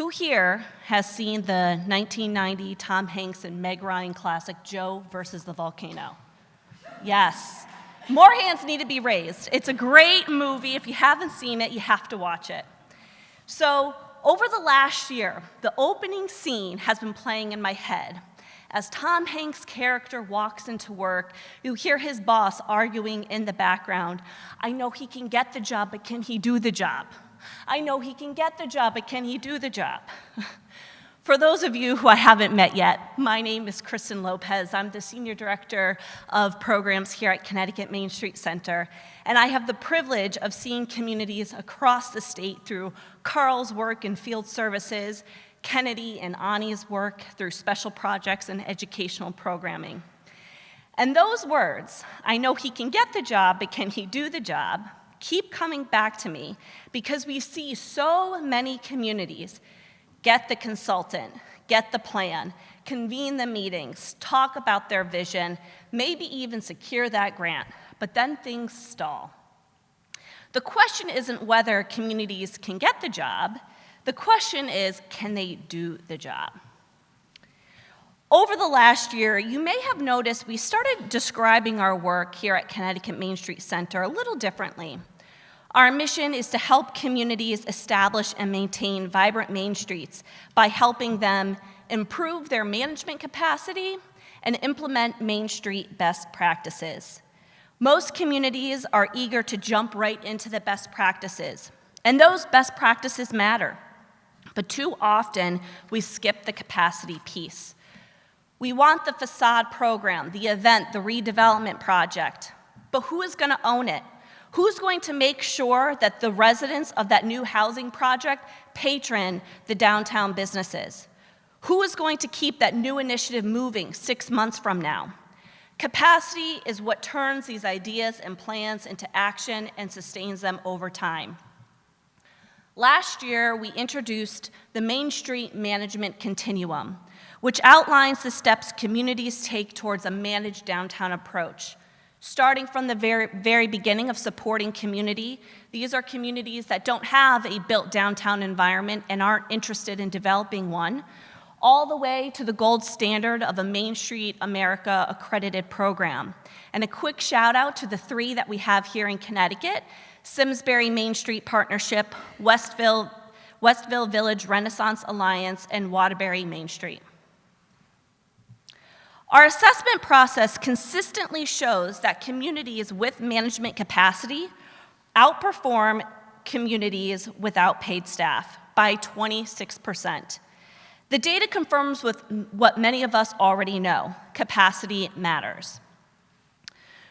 Who here has seen the 1990 Tom Hanks and Meg Ryan classic, Joe versus the Volcano? Yes. More hands need to be raised. It's a great movie. If you haven't seen it, you have to watch it. So, over the last year, the opening scene has been playing in my head. As Tom Hanks' character walks into work, you hear his boss arguing in the background. I know he can get the job, but can he do the job? I know he can get the job, but can he do the job? For those of you who I haven't met yet, my name is Kristen Lopez. I'm the Senior Director of Programs here at Connecticut Main Street Center, and I have the privilege of seeing communities across the state through Carl's work in field services, Kennedy and Ani's work through special projects and educational programming. And those words, I know he can get the job, but can he do the job, keep coming back to me because we see so many communities get the consultant, get the plan, convene the meetings, talk about their vision, maybe even secure that grant, but then things stall. The question isn't whether communities can get the job, the question is, can they do the job? Over the last year, you may have noticed we started describing our work here at Connecticut Main Street Center a little differently. Our mission is to help communities establish and maintain vibrant main streets by helping them improve their management capacity and implement Main Street best practices. Most communities are eager to jump right into the best practices, and those best practices matter. But too often, we skip the capacity piece. We want the facade program, the event, the redevelopment project, but who is going to own it? Who's going to make sure that the residents of that new housing project patron the downtown businesses? Who is going to keep that new initiative moving 6 months from now? Capacity is what turns these ideas and plans into action and sustains them over time. Last year, we introduced the Main Street Management Continuum, which outlines the steps communities take towards a managed downtown approach. Starting from the very beginning of supporting community, these are communities that don't have a built downtown environment and aren't interested in developing one, all the way to the gold standard of a Main Street America accredited program. And a quick shout out to the 3 that we have here in Connecticut: Simsbury Main Street Partnership, Westville Village Renaissance Alliance, and Waterbury Main Street. Our assessment process consistently shows that communities with management capacity outperform communities without paid staff by 26%. The data confirms with what many of us already know: capacity matters.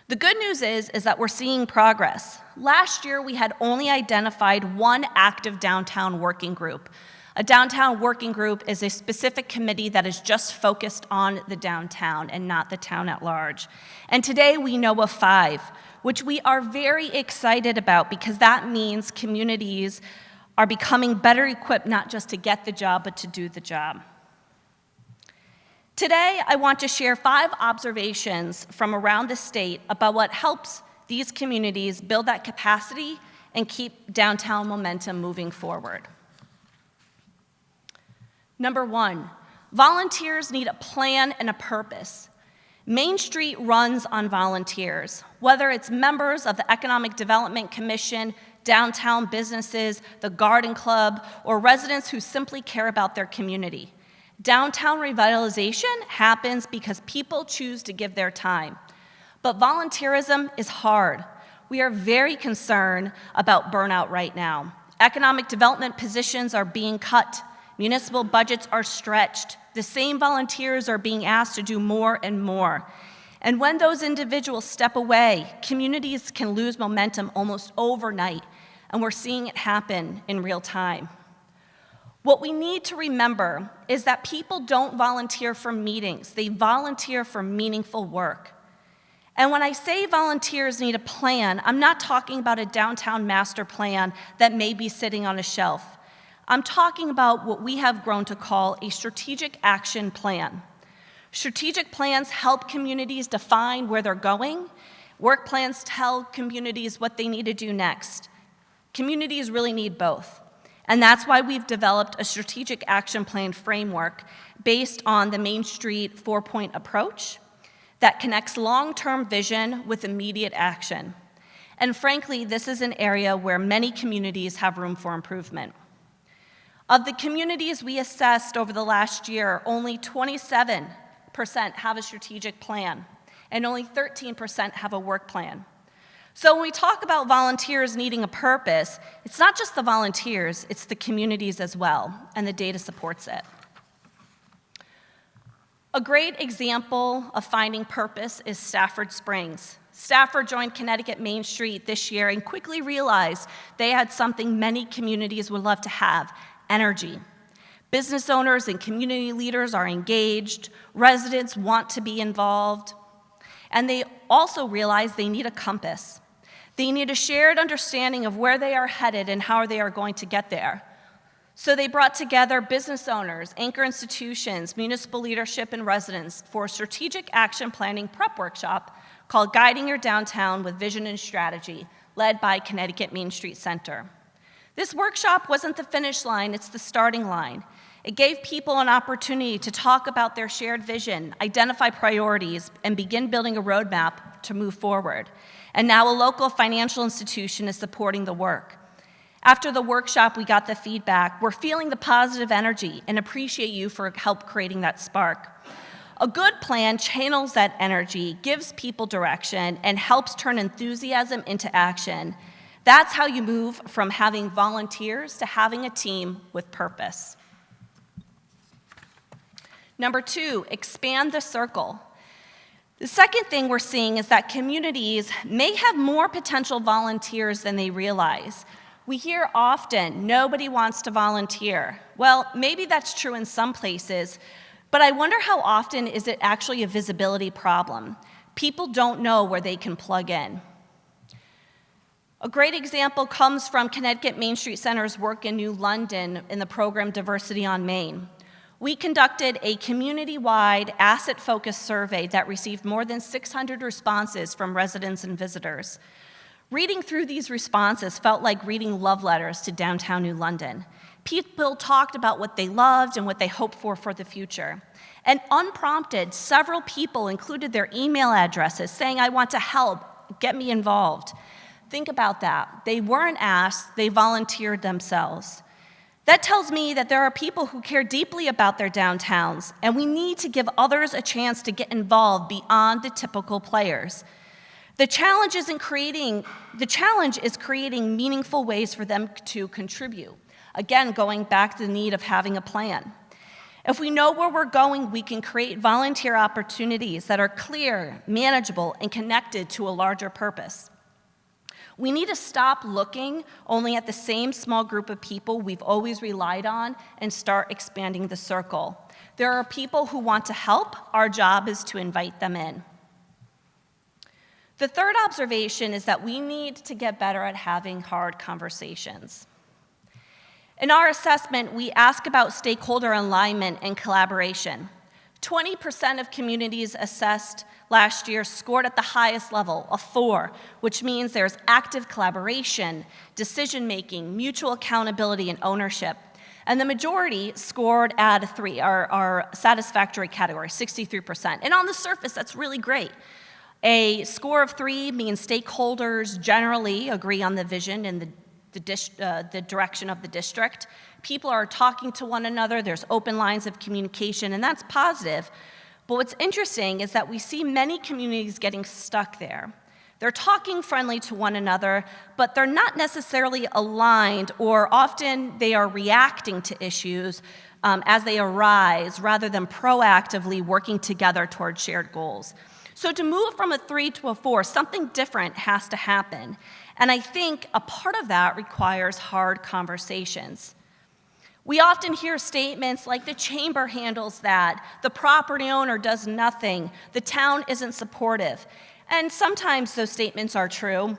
The good news is that we're seeing progress. Last year, we had only identified one active downtown working group. A downtown working group is a specific committee that is just focused on the downtown and not the town at large. And today we know of 5, which we are very excited about because that means communities are becoming better equipped not just to get the job, but to do the job. Today, I want to share 5 observations from around the state about what helps these communities build that capacity and keep downtown momentum moving forward. Number 1, volunteers need a plan and a purpose. Main Street runs on volunteers, whether it's members of the Economic Development Commission, downtown businesses, the Garden Club, or residents who simply care about their community. Downtown revitalization happens because people choose to give their time. But volunteerism is hard. We are very concerned about burnout right now. Economic development positions are being cut. Municipal budgets are stretched. The same volunteers are being asked to do more and more. And when those individuals step away, communities can lose momentum almost overnight, and we're seeing it happen in real time. What we need to remember is that people don't volunteer for meetings, they volunteer for meaningful work. And when I say volunteers need a plan, I'm not talking about a downtown master plan that may be sitting on a shelf. I'm talking about what we have grown to call a strategic action plan. Strategic plans help communities define where they're going. Work plans tell communities what they need to do next. Communities really need both. And that's why we've developed a strategic action plan framework based on the Main Street 4-point approach that connects long-term vision with immediate action. And frankly, this is an area where many communities have room for improvement. Of the communities we assessed over the last year, only 27% have a strategic plan, and only 13% have a work plan. So when we talk about volunteers needing a purpose, it's not just the volunteers, it's the communities as well, and the data supports it. A great example of finding purpose is Stafford Springs. Stafford joined Connecticut Main Street this year and quickly realized they had something many communities would love to have: energy. Business owners and community leaders are engaged, residents want to be involved, and they also realize they need a compass. They need a shared understanding of where they are headed and how they are going to get there. So they brought together business owners, anchor institutions, municipal leadership, and residents for a strategic action planning prep workshop called Guiding Your Downtown with Vision and Strategy, led by Connecticut Main Street Center. This workshop wasn't the finish line, it's the starting line. It gave people an opportunity to talk about their shared vision, identify priorities, and begin building a roadmap to move forward. And now a local financial institution is supporting the work. After the workshop, we got the feedback. We're feeling the positive energy and appreciate you for help creating that spark. A good plan channels that energy, gives people direction, and helps turn enthusiasm into action. That's how you move from having volunteers to having a team with purpose. Number 2, expand the circle. The second thing we're seeing is that communities may have more potential volunteers than they realize. We hear often, nobody wants to volunteer. Well, maybe that's true in some places, but I wonder how often is it actually a visibility problem? People don't know where they can plug in. A great example comes from Connecticut Main Street Center's work in New London in the program Diversity on Main. We conducted a community-wide asset-focused survey that received more than 600 responses from residents and visitors. Reading through these responses felt like reading love letters to downtown New London. People talked about what they loved and what they hoped for the future. And unprompted, several people included their email addresses saying, "I want to help, get me involved." Think about that. They weren't asked, they volunteered themselves. That tells me that there are people who care deeply about their downtowns, and we need to give others a chance to get involved beyond the typical players. The challenge is creating meaningful ways for them to contribute. Again, going back to the need of having a plan. If we know where we're going, we can create volunteer opportunities that are clear, manageable, and connected to a larger purpose. We need to stop looking only at the same small group of people we've always relied on and start expanding the circle. There are people who want to help. Our job is to invite them in. The third observation is that we need to get better at having hard conversations. In our assessment, we ask about stakeholder alignment and collaboration. 20% of communities assessed last year scored at the highest level, a 4, which means there's active collaboration, decision-making, mutual accountability, and ownership. And the majority scored at a 3, our satisfactory category, 63%. And on the surface, that's really great. A score of 3 means stakeholders generally agree on the vision and the direction of the district. People are talking to one another, there's open lines of communication, and that's positive. But what's interesting is that we see many communities getting stuck there. They're talking friendly to one another, but they're not necessarily aligned, or often they are reacting to issues as they arise rather than proactively working together towards shared goals. So to move from a 3 to a 4, something different has to happen. And I think a part of that requires hard conversations. We often hear statements like the chamber handles that, the property owner does nothing, the town isn't supportive. And sometimes those statements are true,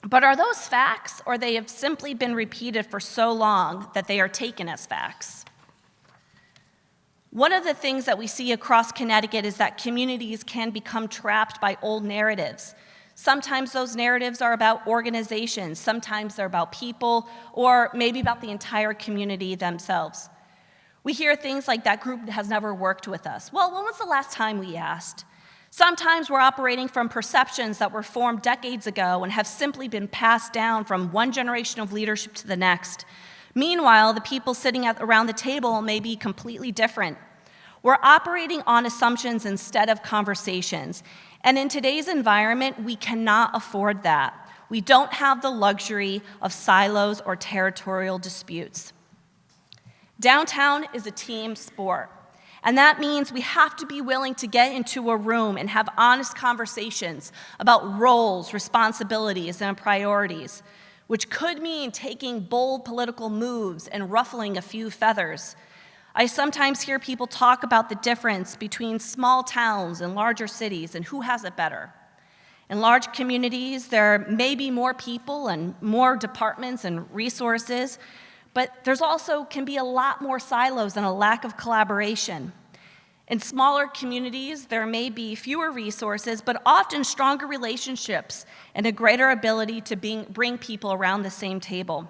but are those facts, or they have simply been repeated for so long that they are taken as facts? One of the things that we see across Connecticut is that communities can become trapped by old narratives. Sometimes those narratives are about organizations, sometimes they're about people, or maybe about the entire community themselves. We hear things like, that group has never worked with us. Well, when was the last time we asked? Sometimes we're operating from perceptions that were formed decades ago and have simply been passed down from one generation of leadership to the next. Meanwhile, the people sitting around the table may be completely different. We're operating on assumptions instead of conversations. And in today's environment, we cannot afford that. We don't have the luxury of silos or territorial disputes. Downtown is a team sport. And that means we have to be willing to get into a room and have honest conversations about roles, responsibilities, and priorities, which could mean taking bold political moves and ruffling a few feathers. I sometimes hear people talk about the difference between small towns and larger cities and who has it better. In large communities, there may be more people and more departments and resources, but there's also can be a lot more silos and a lack of collaboration. In smaller communities, there may be fewer resources, but often stronger relationships and a greater ability to bring people around the same table.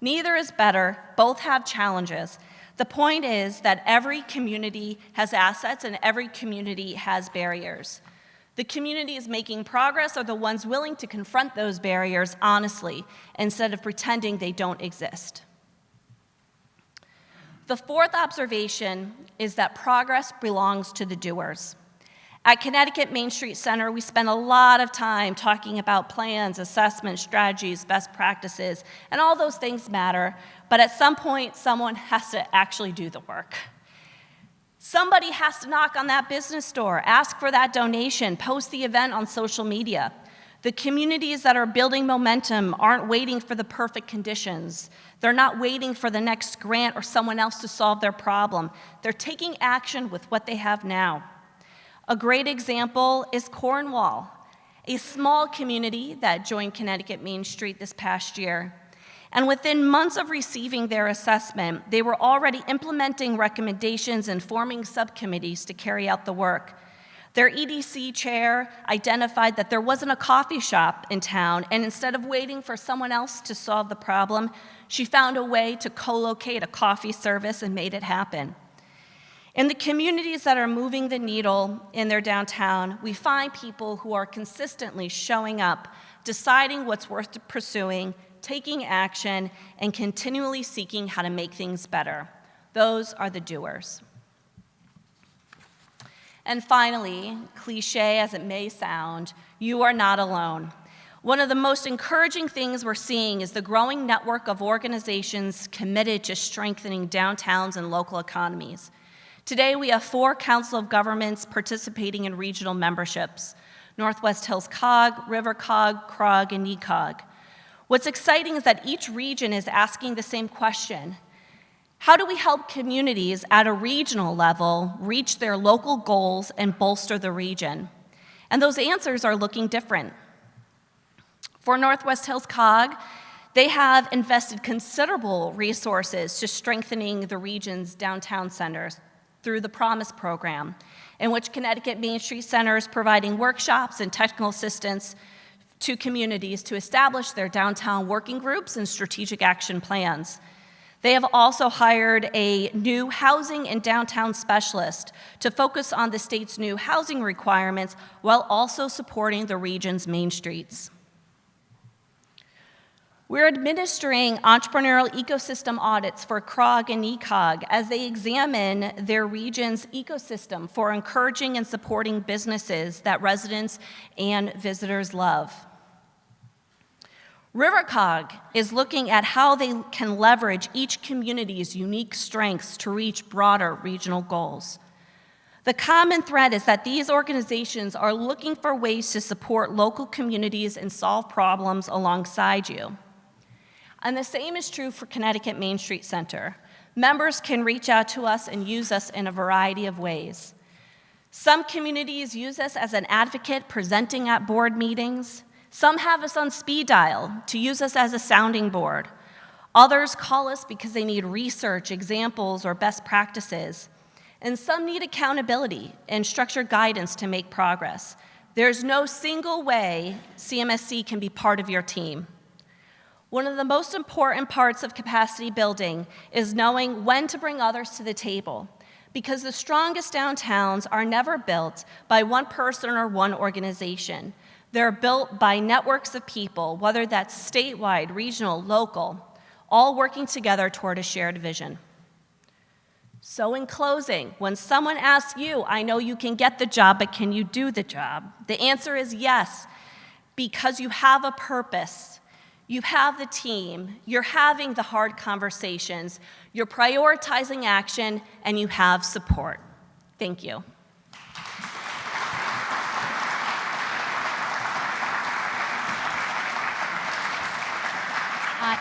Neither is better, both have challenges. The point is that every community has assets and every community has barriers. The communities making progress are the ones willing to confront those barriers honestly instead of pretending they don't exist. The fourth observation is that progress belongs to the doers. At Connecticut Main Street Center, we spend a lot of time talking about plans, assessments, strategies, best practices, and all those things matter, but at some point, someone has to actually do the work. Somebody has to knock on that business door, ask for that donation, post the event on social media. The communities that are building momentum aren't waiting for the perfect conditions. They're not waiting for the next grant or someone else to solve their problem. They're taking action with what they have now. A great example is Cornwall, a small community that joined Connecticut Main Street this past year. And within months of receiving their assessment, they were already implementing recommendations and forming subcommittees to carry out the work. Their EDC chair identified that there wasn't a coffee shop in town, and instead of waiting for someone else to solve the problem, she found a way to co-locate a coffee service and made it happen. In the communities that are moving the needle in their downtown, we find people who are consistently showing up, deciding what's worth pursuing, taking action, and continually seeking how to make things better. Those are the doers. And finally, cliche as it may sound, you are not alone. One of the most encouraging things we're seeing is the growing network of organizations committed to strengthening downtowns and local economies. Today, we have 4 Council of Governments participating in regional memberships: Northwest Hills COG, River COG, CROG, and NECOG. What's exciting is that each region is asking the same question: how do we help communities at a regional level reach their local goals and bolster the region? And those answers are looking different. For Northwest Hills COG, they have invested considerable resources to strengthening the region's downtown centers through the Promise program, in which Connecticut Main Street Center is providing workshops and technical assistance to communities to establish their downtown working groups and strategic action plans. They have also hired a new housing and downtown specialist to focus on the state's new housing requirements while also supporting the region's main streets. We're administering entrepreneurial ecosystem audits for CROG and NECOG as they examine their region's ecosystem for encouraging and supporting businesses that residents and visitors love. RiverCog is looking at how they can leverage each community's unique strengths to reach broader regional goals. The common thread is that these organizations are looking for ways to support local communities and solve problems alongside you. And the same is true for Connecticut Main Street Center. Members can reach out to us and use us in a variety of ways. Some communities use us as an advocate presenting at board meetings. Some have us on speed dial to use us as a sounding board. Others call us because they need research, examples, or best practices. And some need accountability and structured guidance to make progress. There's no single way CMSC can be part of your team. One of the most important parts of capacity building is knowing when to bring others to the table, because the strongest downtowns are never built by one person or one organization. They're built by networks of people, whether that's statewide, regional, local, all working together toward a shared vision. So in closing, when someone asks you, I know you can get the job, but can you do the job? The answer is yes, because you have a purpose. You have the team, you're having the hard conversations, you're prioritizing action, and you have support. Thank you.